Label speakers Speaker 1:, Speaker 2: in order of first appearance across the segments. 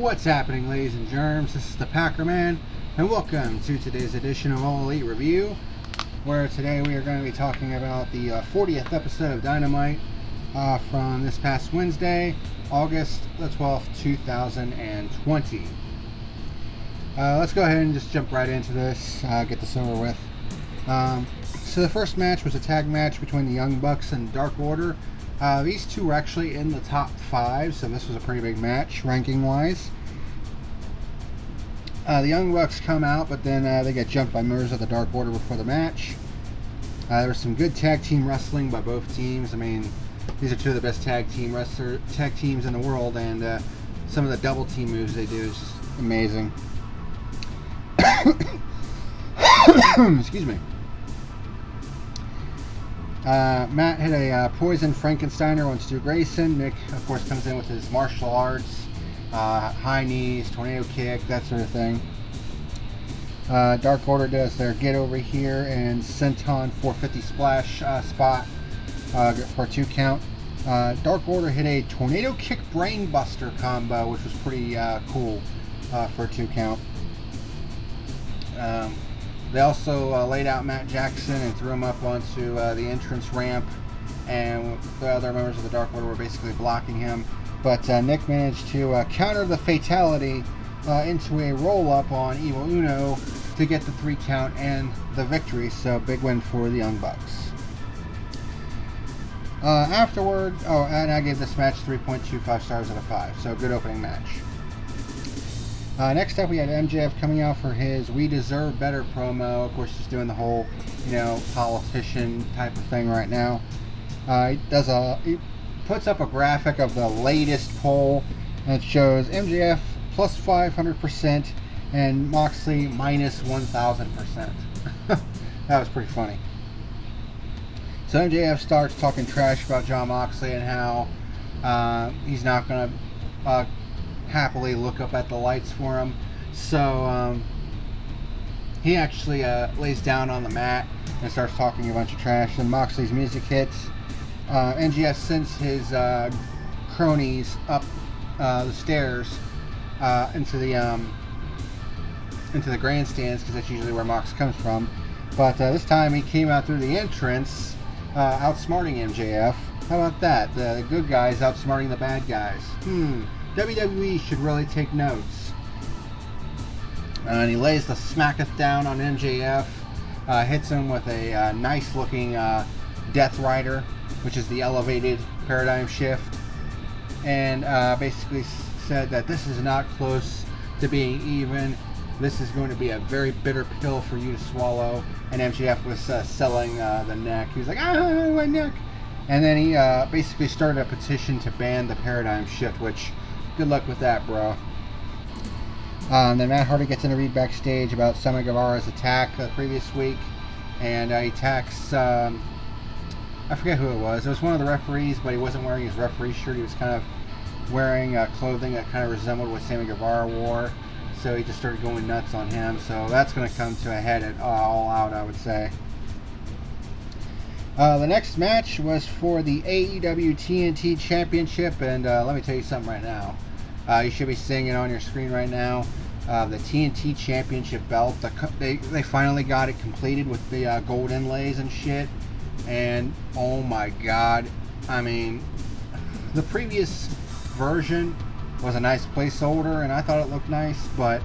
Speaker 1: What's happening, ladies and germs? This is the PackerMan, and welcome to today's edition of All Elite Review, where today we are going to be talking about the 40th episode of Dynamite from this past Wednesday, August the 12th, 2020. Let's go ahead and just jump right into this, get this over with. So the first match was a tag match between the Young Bucks and Dark Order. These two were actually in the top 5, so this was a pretty big match, ranking-wise. The Young Bucks come out, but then they get jumped by members of the Dark Order before the match. There was some good tag team wrestling by both teams. I mean, these are two of the best tag teams in the world, and some of the double team moves they do is just amazing. Excuse me. Matt hit a poison Frankensteiner on Stu Grayson. Nick, of course, comes in with his martial arts, high knees, tornado kick, that sort of thing. Dark Order does their get over here and senton 450 splash spot for a 2 count. Dark Order hit a tornado kick brainbuster combo, which was pretty cool for a 2 count. They also laid out Matt Jackson and threw him up onto the entrance ramp, and the other members of the Dark Order were basically blocking him. But Nick managed to counter the fatality into a roll-up on Evil Uno to get the 3 count and the victory, so big win for the Young Bucks. Afterward, and I gave this match 3.25 stars out of 5, so good opening match. Next up, we had MJF coming out for his "We Deserve Better" promo. Of course, he's doing the whole, politician type of thing right now. He puts up a graphic of the latest poll, and it shows MJF plus 500% and Moxley minus 1,000%. That was pretty funny. So MJF starts talking trash about Jon Moxley and how he's not going to happily look up at the lights for him. So he actually lays down on the mat and starts talking a bunch of trash. And Moxley's music hits. MJF sends his cronies up the stairs into the grandstands, because that's usually where Mox comes from. But this time he came out through the entrance, outsmarting MJF. How about that? The good guys outsmarting the bad guys. WWE should really take notes. And he lays the smacketh down on MJF, hits him with a nice looking Death Rider, which is the elevated paradigm shift, and basically said that this is not close to being even. This is going to be a very bitter pill for you to swallow. And MJF was selling the neck. He was like, my neck. And then he basically started a petition to ban the paradigm shift, which, good luck with that, bro. Then Matt Hardy gets in a read backstage about Sammy Guevara's attack the previous week, and he attacks, I forget who it was. It was one of the referees, but he wasn't wearing his referee shirt. He was kind of wearing clothing that kind of resembled what Sammy Guevara wore, so he just started going nuts on him. So that's going to come to a head at All Out, I would say. The next match was for the AEW TNT Championship, and let me tell you something right now. You should be seeing it on your screen right now. The TNT Championship belt, they finally got it completed with the gold inlays and shit, and oh my god, I mean, the previous version was a nice placeholder, and I thought it looked nice, but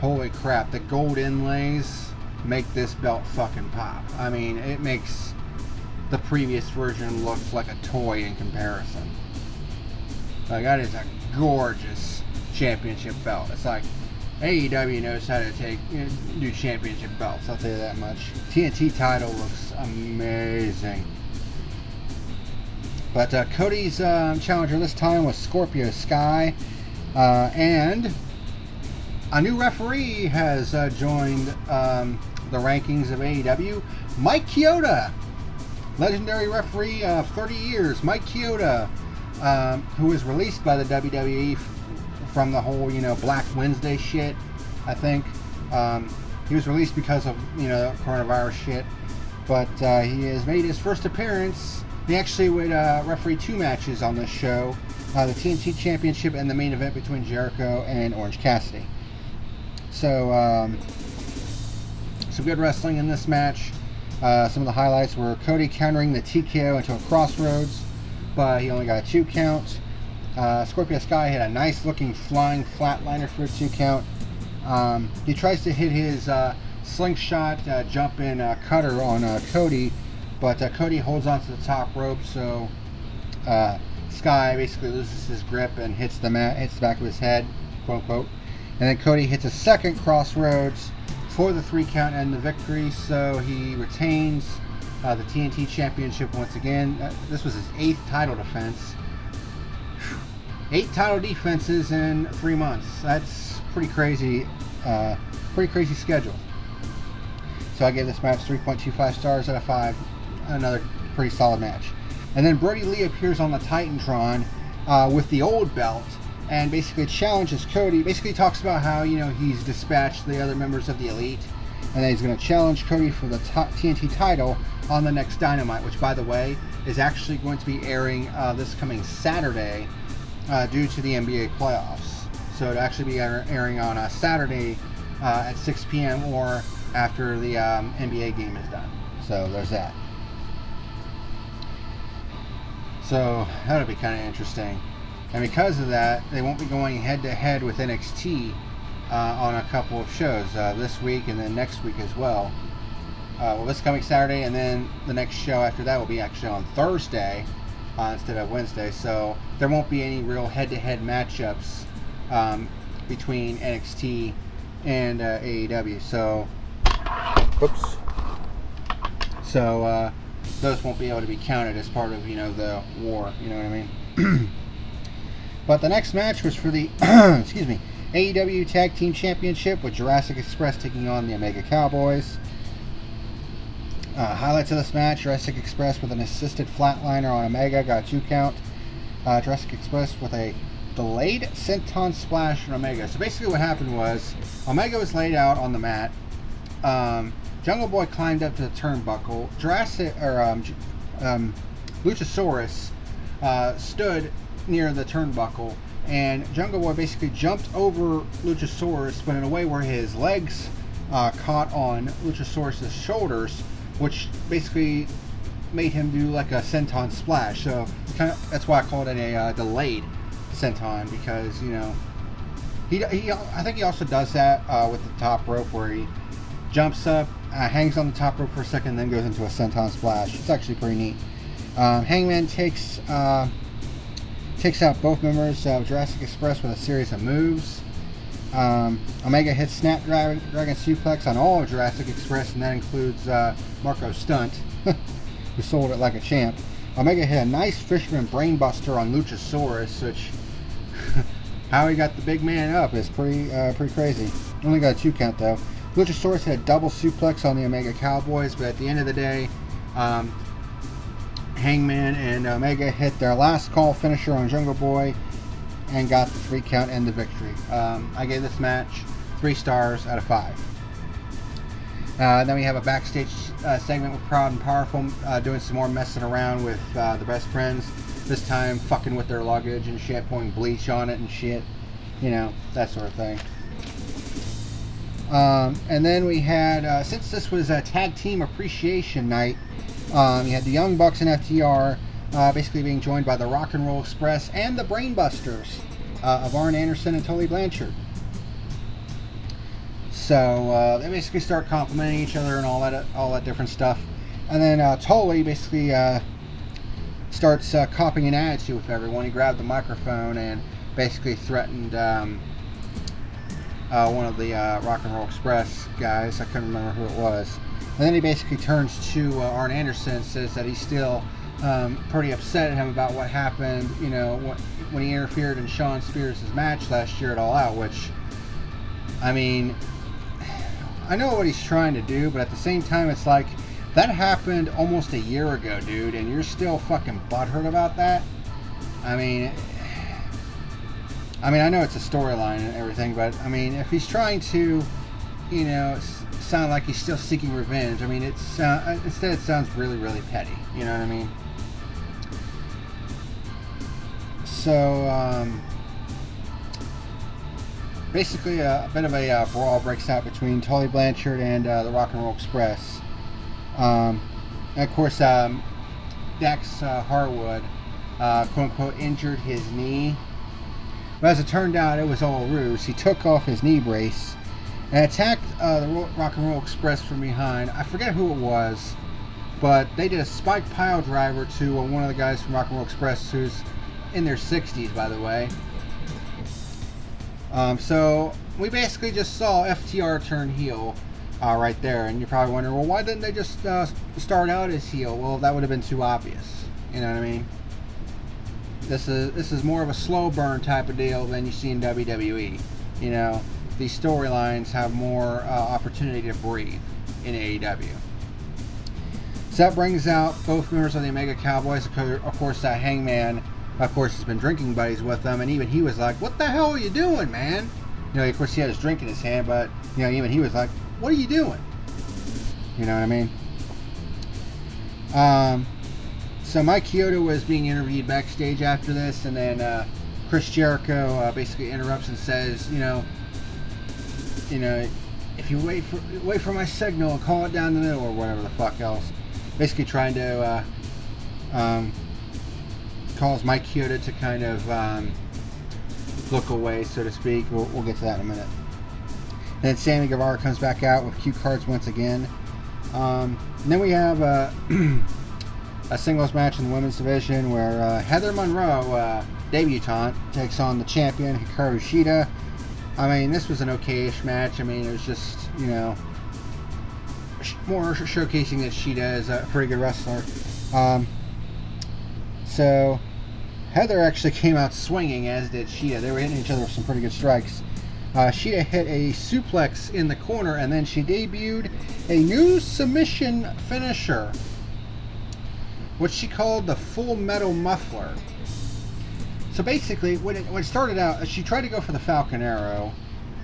Speaker 1: holy crap, the gold inlays make this belt fucking pop. I mean, it makes the previous version looks like a toy in comparison. Like, that is a gorgeous championship belt. It's like AEW knows how to do championship belts, I'll tell you that much. TNT title looks amazing. But Cody's challenger this time was Scorpio Sky, and a new referee has joined the rankings of AEW. Mike Chioda, legendary referee of 30 years, Mike Chioda, who was released by the WWE from the whole, Black Wednesday shit, I think. He was released because of, coronavirus shit. But he has made his first appearance. He actually would referee 2 matches on this show. the TNT Championship and the main event between Jericho and Orange Cassidy. So, some good wrestling in this match. Some of the highlights were Cody countering the TKO into a crossroads, but he only got a 2 count. Scorpio Sky had a nice looking flying flatliner for a 2 count. He tries to hit his slingshot jump in cutter on Cody, but Cody holds onto the top rope, so Sky basically loses his grip and hits the back of his head, quote unquote. And then Cody hits a second crossroads for the 3 count and the victory, so he retains the TNT Championship once again. This was his 8th title defense. 8 title defenses in 3 months. That's pretty crazy. Pretty crazy schedule. So I gave this match 3.25 stars out of 5. Another pretty solid match. And then Brody Lee appears on the Titantron with the old belt and basically challenges Cody. Basically talks about how, you know, he's dispatched the other members of the Elite, and then he's going to challenge Cody for the TNT title on the next Dynamite, which, by the way, is actually going to be airing this coming Saturday due to the NBA playoffs. So it'll actually be airing on a Saturday at 6 p.m. or after the NBA game is done. So there's that. So that'll be kind of interesting. And because of that, they won't be going head-to-head with NXT on a couple of shows this week and then next week as well. Well, this coming Saturday, and then the next show after that will be actually on Thursday instead of Wednesday. So there won't be any real head-to-head matchups between NXT and AEW. So, oops. So those won't be able to be counted as part of, you know, the war. You know what I mean? But the next match was for the excuse me, AEW Tag Team Championship with Jurassic Express taking on the Omega Cowboys. Highlights of this match: Jurassic Express with an assisted flatliner on Omega, got a 2 count. Jurassic Express with a delayed senton splash on Omega. So basically what happened was Omega was laid out on the mat. Jungle Boy climbed up to the turnbuckle. Luchasaurus stood near the turnbuckle, and Jungle Boy basically jumped over Luchasaurus, but in a way where his legs caught on Luchasaurus' shoulders, which basically made him do like a senton splash. So that's why I called it a delayed senton, because, you know, I think he also does that with the top rope, where he jumps up, hangs on the top rope for a second, and then goes into a senton splash. It's actually pretty neat. Hangman takes out both members of Jurassic Express with a series of moves. Omega hits Snapdragon Suplex on all of Jurassic Express, and that includes Marco Stunt, who sold it like a champ. Omega hit a nice Fisherman Brainbuster on Luchasaurus, which how he got the big man up is pretty crazy. Only got a 2 count though. Luchasaurus hit a double suplex on the Omega Cowboys, but at the end of the day, Hangman and Omega hit their last call finisher on Jungle Boy and got the 3 count and the victory. I gave this match 3 stars out of 5. Then we have a backstage segment with Proud and Powerful doing some more messing around with the Best Friends. This time fucking with their luggage and shit, pouring bleach on it and shit. You know, that sort of thing. And then we had, since this was a tag team appreciation night, you had the Young Bucks and FTR basically being joined by the Rock and Roll Express and the Brainbusters of Arn Anderson and Tully Blanchard. So they basically start complimenting each other and all that different stuff. And then Tully basically starts copying an attitude with everyone. He grabbed the microphone and basically threatened one of the Rock and Roll Express guys. I couldn't remember who it was. And then he basically turns to Arn Anderson and says that he's still pretty upset at him about what happened, you know, when he interfered in Shawn Spears' match last year at All Out, which, I mean, I know what he's trying to do, but at the same time, it's like, that happened almost a year ago, dude, and you're still fucking butthurt about that? I mean, I know it's a storyline and everything, but, I mean, if he's trying to, you know, sound like he's still seeking revenge, I mean, instead it sounds really, really petty, you know what I mean? So basically a bit of a brawl breaks out between Tully Blanchard and the Rock and Roll Express. And of course, Dax Harwood, quote-unquote, injured his knee. But as it turned out, it was all a ruse. He took off his knee brace and attacked the Rock and Roll Express from behind. I forget who it was, but they did a spike pile driver to one of the guys from Rock and Roll Express, who's in their 60s, by the way. So we basically just saw FTR turn heel right there, and you're probably wondering, well, why didn't they just start out as heel? Well, that would have been too obvious. You know what I mean? This is more of a slow burn type of deal than you see in WWE. You know, these storylines have more opportunity to breathe in AEW. So that brings out both members of the Omega Cowboys. Of course, Hangman, of course, has been drinking buddies with them, and even he was like, "What the hell are you doing, man?" You know, of course, he had his drink in his hand, but you know, even he was like, "What are you doing?" You know what I mean? So Mike Chioda was being interviewed backstage after this, and then Chris Jericho basically interrupts and says, you know, if you wait for my signal and call it down the middle or whatever the fuck else, basically trying to cause Mike Chioda to kind of look away, so to speak. We'll get to that in a minute. Then Sammy Guevara comes back out with cue cards once again. And then we have a singles match in the women's division where Heather Monroe, debutante, takes on the champion Hikaru Shida. I mean, this was an okay-ish match. I mean, it was just, you know, more showcasing that Shida is a pretty good wrestler. So Heather actually came out swinging, as did Shida. They were hitting each other with some pretty good strikes. Shida hit a suplex in the corner, and then she debuted a new submission finisher, what she called the Full Metal Muffler. So basically, when it started out, she tried to go for the Falcon Arrow,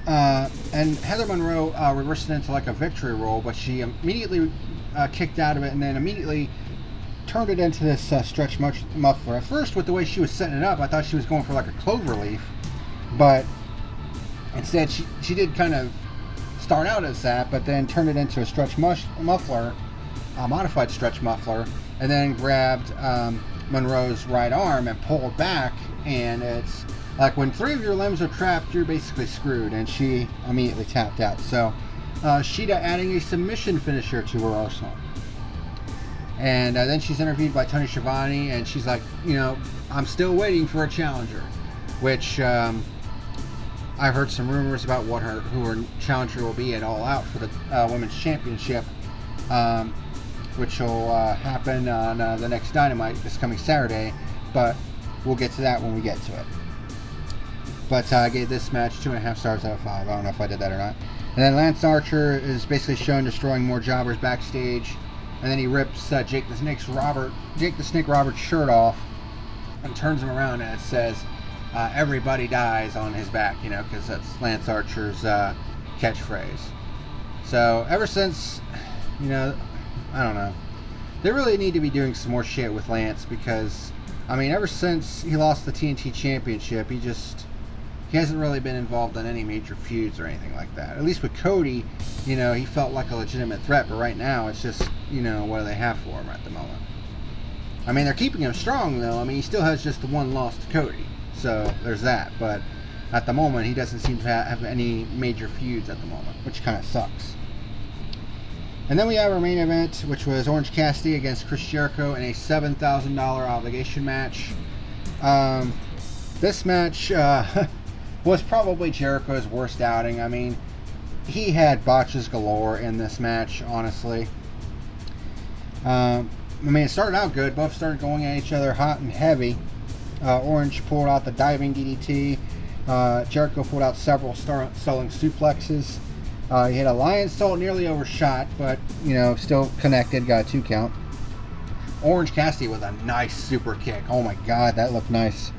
Speaker 1: and Heather Monroe reversed it into like a victory roll, but she immediately kicked out of it, and then immediately turned it into this stretch muffler. At first, with the way she was setting it up, I thought she was going for like a clover leaf, but instead she did kind of start out as that, but then turned it into a stretch muffler, a modified stretch muffler, and then grabbed Monroe's right arm and pulled back, and it's like when 3 of your limbs are trapped, you're basically screwed, and she immediately tapped out. So Shida adding a submission finisher to her arsenal. And then she's interviewed by Tony Schiavone, and she's like, you know, I'm still waiting for a challenger, which I've heard some rumors about who her challenger will be at All Out for the Women's Championship, which will happen on the next Dynamite this coming Saturday, but we'll get to that when we get to it. But I gave this match 2.5 stars out of 5. I don't know if I did that or not. And then Lance Archer is basically shown destroying more jobbers backstage, and then he rips Jake the Snake Roberts' shirt off and turns him around, and it says, everybody dies on his back, you know, because that's Lance Archer's catchphrase. So ever since, you know, I don't know, they really need to be doing some more shit with Lance, because I mean, ever since he lost the TNT Championship, he hasn't really been involved in any major feuds or anything like that. At least with Cody, you know, he felt like a legitimate threat, but right now it's just, you know, what do they have for him at the moment? I mean, they're keeping him strong, though. I mean, he still has just the one loss to Cody, so there's that. But at the moment, he doesn't seem to have any major feuds at the moment, which kind of sucks. And then we have our main event, which was Orange Cassidy against Chris Jericho in a $7,000 obligation match. This match was probably Jericho's worst outing. I mean, he had botches galore in this match, honestly. I mean, it started out good. Both started going at each other hot and heavy. Orange pulled out the diving DDT. Jericho pulled out several stalling suplexes. He hit a Lion's Salt, nearly overshot, but, you know, still connected, got a 2 count. Orange Cassidy with a nice super kick. Oh my god, that looked nice.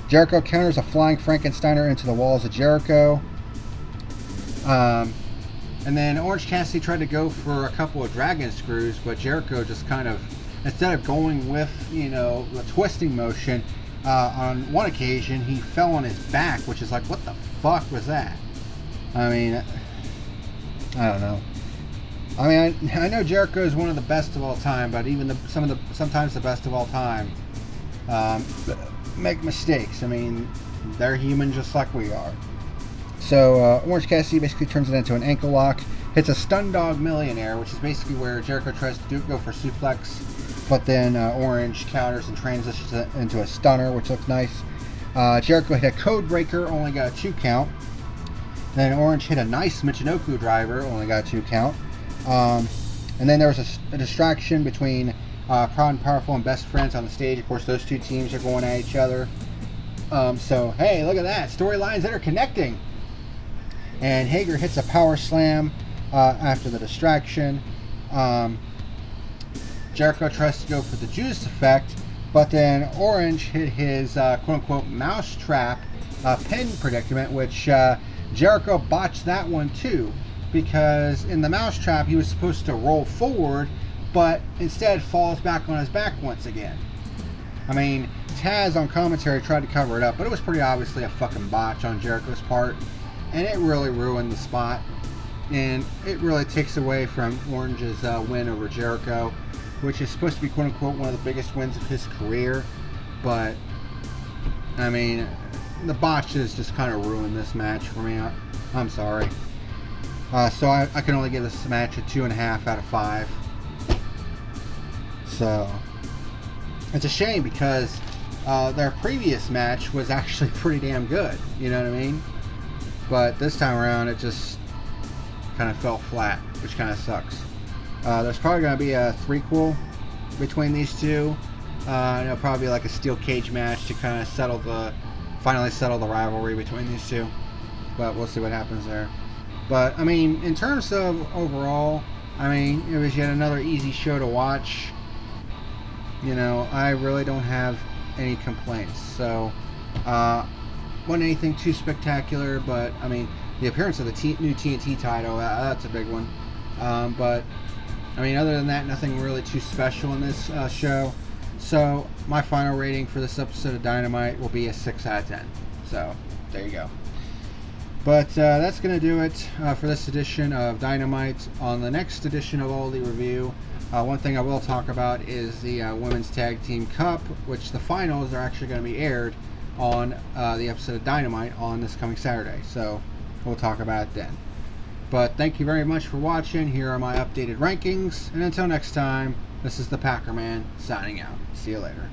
Speaker 1: Jericho counters a flying Frankensteiner into the walls of Jericho. And then Orange Cassidy tried to go for a couple of dragon screws, but Jericho just kind of, instead of going with, you know, the twisting motion, on one occasion, he fell on his back, which is like, what the fuck was that? I mean, I don't know. I mean, I know Jericho is one of the best of all time, but even sometimes the best of all time make mistakes. I mean, they're human just like we are. So Orange Cassidy basically turns it into an ankle lock, hits a stun dog millionaire, which is basically where Jericho tries to go for suplex, but then Orange counters and transitions it into a stunner, which looks nice. Jericho hit a code breaker, only got a 2 count. Then Orange hit a nice Michinoku driver, only got a 2 count. And then there was a distraction between Proud and Powerful and Best Friends on the stage. Of course, those two teams are going at each other. So, hey, look at that. Storylines that are connecting. And Hager hits a power slam after the distraction. Jericho tries to go for the Judas effect, but then Orange hit his quote-unquote mousetrap pin predicament, which Jericho botched that one too, because in the mousetrap he was supposed to roll forward, but instead falls back on his back once again. I mean, Taz on commentary tried to cover it up, but it was pretty obviously a fucking botch on Jericho's part, and it really ruined the spot, and it really takes away from Orange's win over Jericho, which is supposed to be quote-unquote one of the biggest wins of his career, but I mean, the botches just kind of ruined this match for me. I'm sorry. So I can only give this match a 2.5 out of 5. So it's a shame because their previous match was actually pretty damn good. You know what I mean? But this time around, it just kind of fell flat, which kind of sucks. There's probably going to be a threequel between these two. It'll probably be like a steel cage match to kind of finally settle the rivalry between these two. But we'll see what happens there. But, I mean, in terms of overall, I mean, it was yet another easy show to watch. You know, I really don't have any complaints. So, wasn't anything too spectacular, but, I mean, the appearance of the new TNT title, that's a big one. But, I mean, other than that, nothing really too special in this show. So, my final rating for this episode of Dynamite will be a 6 out of 10. So, there you go. But that's going to do it for this edition of Dynamite. On the next edition of All Elite Review, one thing I will talk about is the Women's Tag Team Cup, which the finals are actually going to be aired on the episode of Dynamite on this coming Saturday. So, we'll talk about it then. But thank you very much for watching. Here are my updated rankings. And until next time, this is the PackerMan signing out. See you later.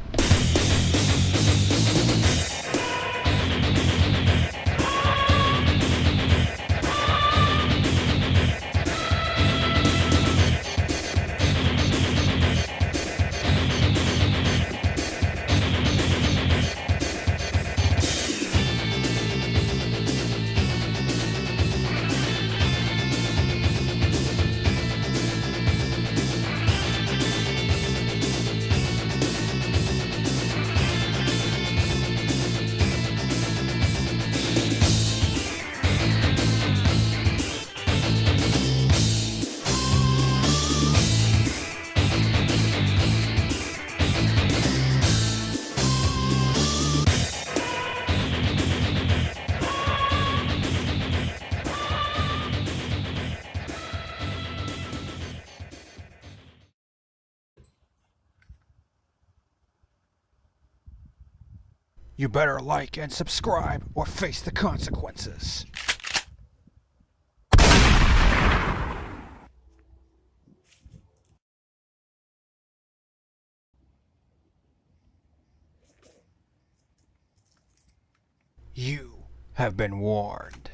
Speaker 1: You better like and subscribe or face the consequences. You have been warned.